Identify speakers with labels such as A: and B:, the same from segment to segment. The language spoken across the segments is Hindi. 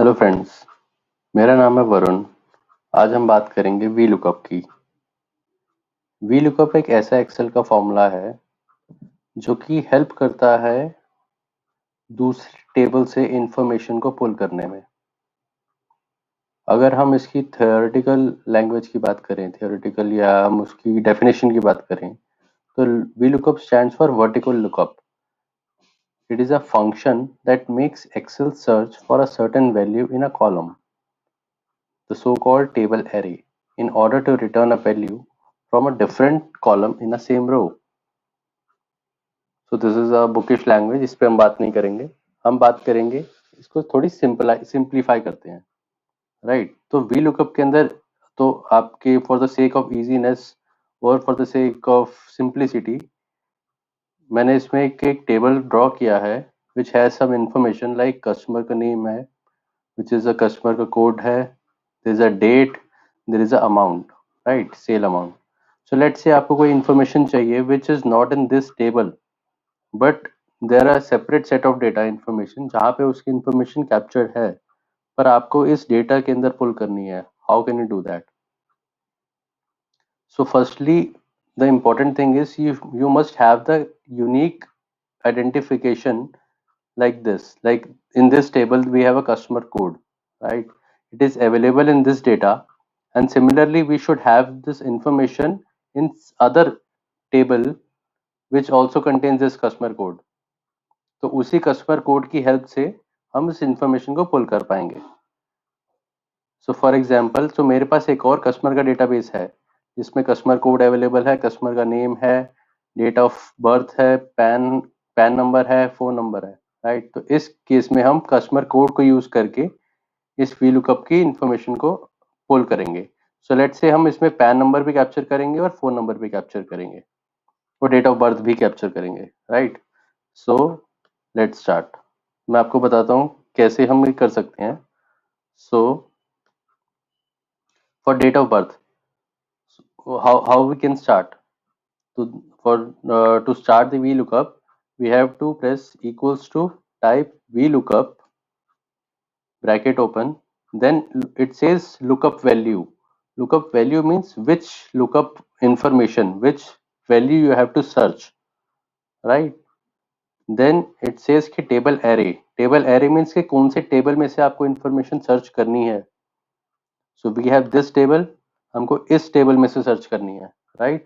A: हेलो फ्रेंड्स, मेरा नाम है वरुण। आज हम बात करेंगे वी लुकअप की। वी लुकअप एक ऐसा एक्सेल का फॉर्मूला है जो कि हेल्प करता है दूसरे टेबल से इंफॉर्मेशन को पुल करने में। अगर हम इसकी थ्योरेटिकल लैंग्वेज की बात करें, थ्योरेटिकल या हम उसकी डेफिनेशन की बात करें, तो V lookup stands for vertical lookup. It is a function that makes Excel search for a certain value in a column, the so-called table array, in order to return a value from a different column in the same row. So this is a bookish language, इस पे हम बात नहीं करेंगे। हम बात करेंगे, इसको थोड़ी सिंप्लीफाई करते हैं, राइट। तो वी लुकअप के अंदर तो आपके for the sake of easiness और for the sake of simplicity मैंने इसमें एक टेबल ड्रॉ किया है which has some information like customer का नेम है, विच इज अ कस्टमर का कोड है, there is a date, there is a amount, right, sale amount. So let's say आपको कोई इंफॉर्मेशन चाहिए which is not in this table but there are separate set of data information जहाँ पे उसकी इंफॉर्मेशन कैप्चर्ड है, पर आपको इस डेटा के अंदर पुल करनी है। How can you do that? So firstly, the important thing is you must have the unique identification like this. Like in this table, we have a customer code, right? It is available in this data, and similarly, we should have this information in other table which also contains this customer code. तो उसी कस्टमर कोड की हेल्प से हम इस इंफॉर्मेशन को पुल कर पाएंगे। सो फॉर एग्जांपल, तो मेरे पास एक और कस्टमर का डेटाबेस है जिसमें कस्टमर कोड अवेलेबल है, कस्टमर का नेम है, डेट ऑफ बर्थ है, पैन पैन नंबर है, फोन नंबर है, राइट। तो इस केस में हम कस्टमर कोड को यूज करके इस वी लुकअप की इंफॉर्मेशन को पुल करेंगे। सो लेट्स से हम इसमें पैन नंबर भी कैप्चर करेंगे और फोन नंबर भी कैप्चर करेंगे और डेट ऑफ बर्थ भी कैप्चर करेंगे, राइट। So let's start. मैं आपको बताता हूँ कैसे हम ये कर सकते हैं। सो for date of birth, how we can start? To start the VLOOKUP, we have to press equals to, type VLOOKUP, bracket open, then it says lookup value. Lookup value means which lookup information, which value you have to search, right? Then it says कि table array. Table array means कि कौन से table में से आपको information search करनी है। So we have this table, हमको इस table में से search करनी है, right?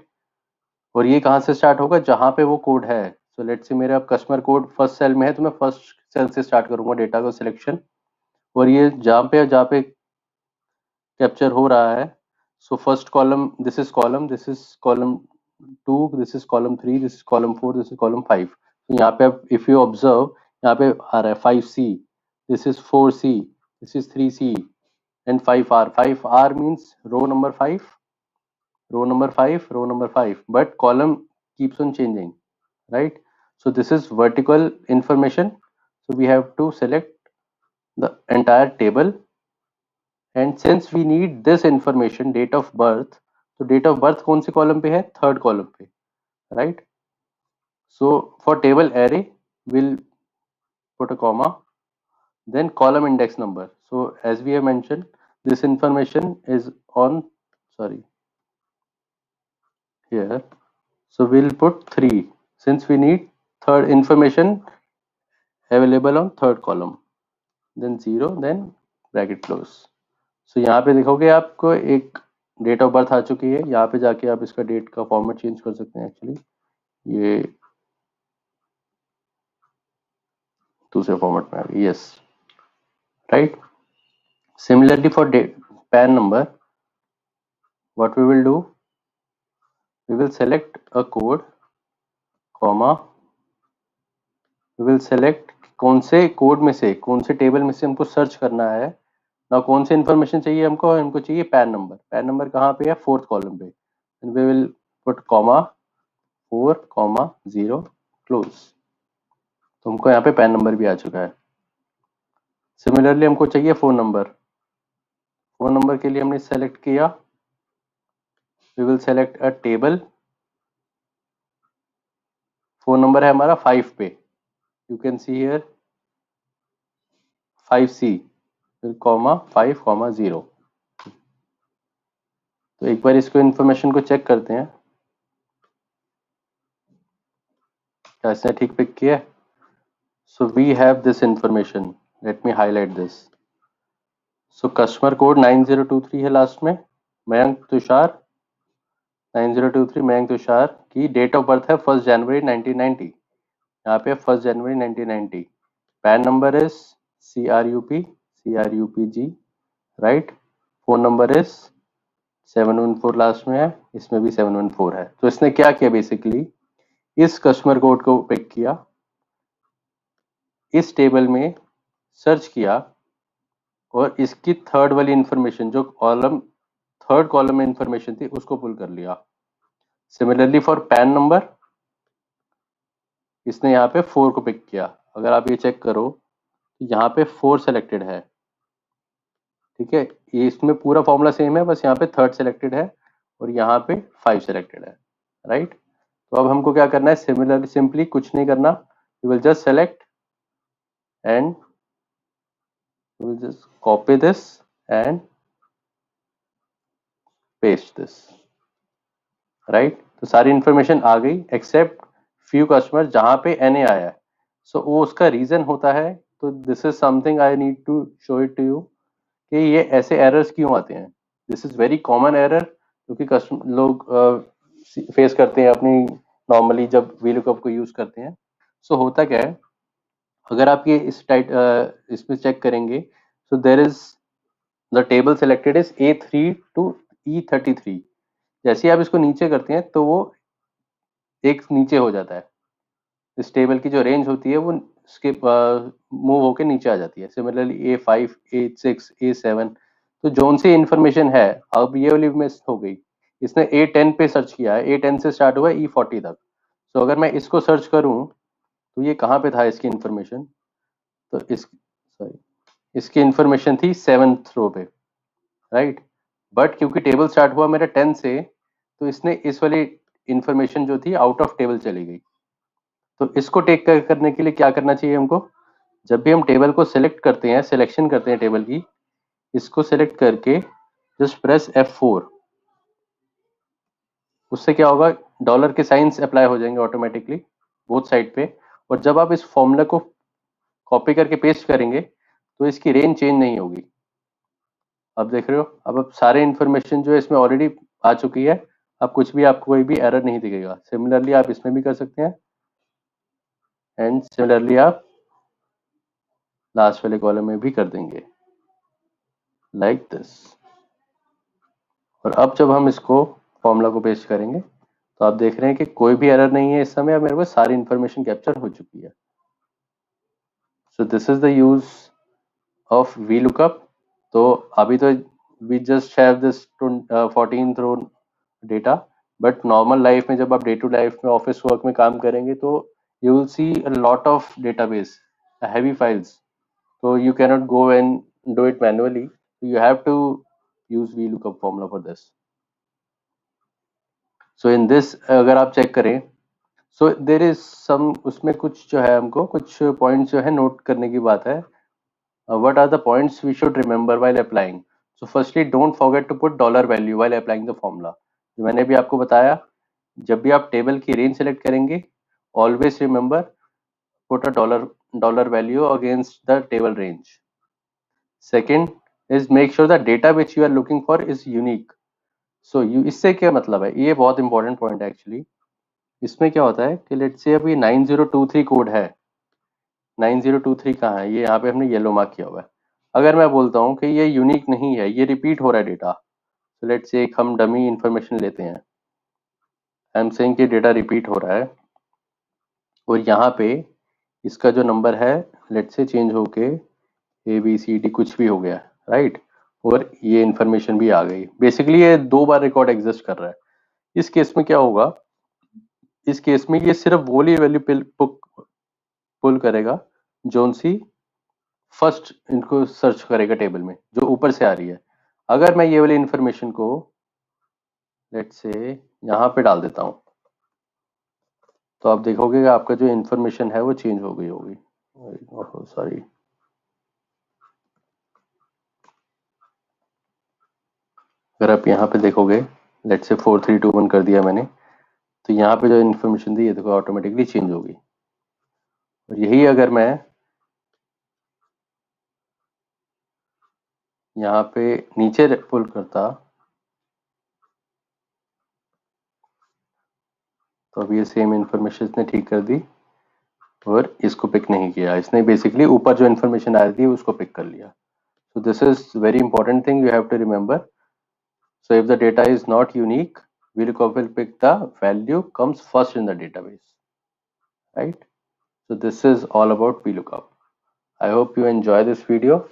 A: और ये कहाँ से स्टार्ट होगा? जहाँ पे वो कोड है। सो लेट्स से मेरा कस्टमर कोड फर्स्ट सेल में है, तो मैं फर्स्ट सेल से स्टार्ट करूंगा डेटा का सिलेक्शन, और ये जहाँ पे कैप्चर हो रहा है। So first column, this is column, this is column 2, this is column 3, this is column 4, this is column 5। तो यहाँ पे अब इफ यू ऑब्जर्व, यहाँ पे आ रहा है 5C, this is 4C, this is 3C and 5R। 5R means row number 5, row number 5, row number 5, but column keeps on changing, right? So this is vertical information, so we have to select the entire table, and since we need this information, date of birth, so date of birth कौन से column पे है? थर्ड column पे, right? So for table array, we'll put a comma, then column index number. So as we have mentioned, this information is on, sorry, here. So we'll put 3 since we need third information available on third column, then 0, then bracket close. So यहाँ पे देखोगे आपको एक डेट ऑफ बर्थ आ चुकी है। यहाँ पे जाके आप इसका डेट का फॉर्मेट चेंज कर सकते हैं। एक्चुअली ये दूसरे फॉर्मेट में आ गई, yes, right. Similarly for PAN number, what we will do, we will select a code, comma, we will select कौन से कोड में से, कौन से टेबल में से हमको सर्च करना है ना, कौन से इन्फॉर्मेशन चाहिए हमको चाहिए पैन नंबर। पैन नंबर कहाँ पे है? फोर्थ कॉलम पे। And we will put comma 4, comma 0, close. तो हमको यहाँ पे पैन नंबर भी आ चुका है। सिमिलरली हमको चाहिए फोन नंबर। फोन नंबर के लिए हमने सेलेक्ट किया, we will select a table. Phone number है हमारा 5 पे, you can see here 5C, फिर कॉमा 5,0। तो एक बार इसको इन्फॉर्मेशन को चेक करते हैं, क्या इसने ठीक पिक किया? So we have this information, let me highlight this. So customer code 9023 है लास्ट में, मयंक तुषार 9023 मयंक तुषार की डेट ऑफ बर्थ है 1 जनवरी 1990, यहाँ पे 1 जनवरी 1990। Pan number is CRUPG, right. Phone number is 714 last में है, इसमें भी 714 है। तो इसने क्या किया, बेसिकली इस कस्टमर कोड को पिक किया, इस टेबल में सर्च किया और इसकी थर्ड वाली इंफॉर्मेशन, जो कॉलम थर्ड कॉलम में इंफॉर्मेशन थी, उसको पुल कर लिया। सिमिलरली फॉर पैन नंबर, इसने यहाँ पे 4 को पिक किया। अगर आप ये चेक करो तो यहाँ पे 4 सेलेक्टेड है, ठीक है। ये इसमें पूरा फॉर्मूला सेम है, बस यहाँ पे थर्ड सेलेक्टेड है और यहाँ पे 5 सेलेक्टेड है, राइट। तो अब हमको क्या करना है, सिमिलरली सिंपली कुछ नहीं करना, we will just select and we will just copy this and paste this, right. तो सारी इंफॉर्मेशन आ गई एक्सेप्ट फ्यू कस्टमर जहां पे NA आया है। सो वो उसका रीजन होता है। तो this is something I need to show it to you कि ये ऐसे एरर्स क्यों आते हैं। This is very common error क्योंकि कस्टमर लोग फेस करते हैं अपनी नॉर्मली जब VLOOKUP को यूज करते हैं। सो होता क्या है, अगर आप ये इसमें चेक करेंगे, so there is the table selected is A3 to E33। जैसे ही आप इसको नीचे करते हैं तो वो एक नीचे हो जाता है, इस टेबल की जो रेंज होती है वो स्किप मूव होके नीचे आ जाती है। सिमिलरली A5, A6, A7, तो जोन सी इंफॉर्मेशन है, अब ये वाली मिस हो गई। इसने A10 पे सर्च किया है, A10 से स्टार्ट हुआ है E40 तक। तो अगर मैं इसको सर्च करूं तो ये कहाँ पे था इसकी इंफॉर्मेशन, तो इसकी इंफॉर्मेशन थी 7th रो पे, राइट। बट क्योंकि टेबल स्टार्ट हुआ मेरा 10 से, तो इसने इस वाली इंफॉर्मेशन जो थी आउट ऑफ टेबल चली गई। तो इसको टेक केयर करने के लिए क्या करना चाहिए हमको, जब भी हम टेबल को सिलेक्ट करते हैं, सिलेक्शन करते हैं टेबल की, इसको सिलेक्ट करके जस्ट प्रेस F4। उससे क्या होगा, डॉलर के साइंस अप्लाई हो जाएंगे ऑटोमेटिकली बोथ साइड पे। और जब आप इस फॉर्मूला को कॉपी करके पेस्ट करेंगे तो इसकी रेंज चेंज नहीं होगी। अब देख रहे हो, अब सारे इंफॉर्मेशन जो है इसमें ऑलरेडी आ चुकी है, अब कुछ भी आपको कोई भी एरर नहीं दिखेगा। सिमिलरली आप इसमें भी कर सकते हैं एंड सिमिलरली आप लास्ट वाले कॉलम में भी कर देंगे लाइक दिस। और अब जब हम इसको फॉर्मूला को पेस्ट करेंगे तो आप देख रहे हैं कि कोई भी एरर नहीं है इस समय, अब मेरे को सारी इंफॉर्मेशन कैप्चर हो चुकी है। So this is the use of VLOOKUP। तो अभी तो we just have this 14th row data, but normal life में जब आप डे टू लाइफ में ऑफिस वर्क में काम करेंगे तो you will see a lot of database, heavy files. So you cannot go and do it manually. You have to use VLOOKUP formula for this. So in this अगर आप चेक करें, so there is some, उसमें कुछ जो है हमको कुछ पॉइंट्स जो है नोट करने की बात है। What are the points we should remember while applying? So firstly, don't forget to put dollar value while applying the formula. जो मैंने भी आपको बताया, जब भी आप टेबल की रेंज सेलेक्ट करेंगे, always remember put a dollar value against the table range. Second is make sure the data which you are looking for is unique. So इससे क्या मतलब है, ये बहुत इंपॉर्टेंट पॉइंट है एक्चुअली। इसमें क्या होता है कि लेट्स से अभी 9023 कोड है, 9023 कहाँ है, ये यहाँ पे हमने येलो मार्क किया हुआ है। अगर मैं बोलता हूँ कि ये यूनिक नहीं है, ये रिपीट हो रहा है डेटा, तो लेट्स से एक हम डमी इंफॉर्मेशन लेते हैं, आई एम सेइंग कि डेटा रिपीट हो रहा है और यहाँ पे इसका जो नंबर है लेट्स से चेंज होके ABCD कुछ भी हो गया, राइट। और ये इंफॉर्मेशन भी आ गई। बेसिकली ये 2 बार रिकॉर्ड एग्जिस्ट कर रहा है। इस केस में क्या होगा, इस केस में ये सिर्फ वो वाली वैल्यू पुल करेगा जोन सी फर्स्ट इनको सर्च करेगा टेबल में जो ऊपर से आ रही है। अगर मैं ये वाली इंफॉर्मेशन को लेट्स से यहाँ पे डाल देता हूँ तो आप देखोगे कि आपका जो इंफॉर्मेशन है वो चेंज हो गई होगी। सॉरी, अगर आप यहाँ पे देखोगे, लेट्स से 4321 कर दिया मैंने, तो यहाँ पे जो इन्फॉर्मेशन थी ये देखो ऑटोमेटिकली चेंज होगी। और यही अगर मैं यहाँ पे नीचे पुल करता, तो अब ये सेम इन्फॉर्मेशन इसने ठीक कर दी और इसको पिक नहीं किया, इसने बेसिकली ऊपर जो इन्फॉर्मेशन आ रही थी उसको पिक कर लिया। So this is very important thing you have to remember. So if the data is not unique, VLOOKUP will pick the value comes first in the database, right? So this is all about VLOOKUP. I hope you enjoy this video.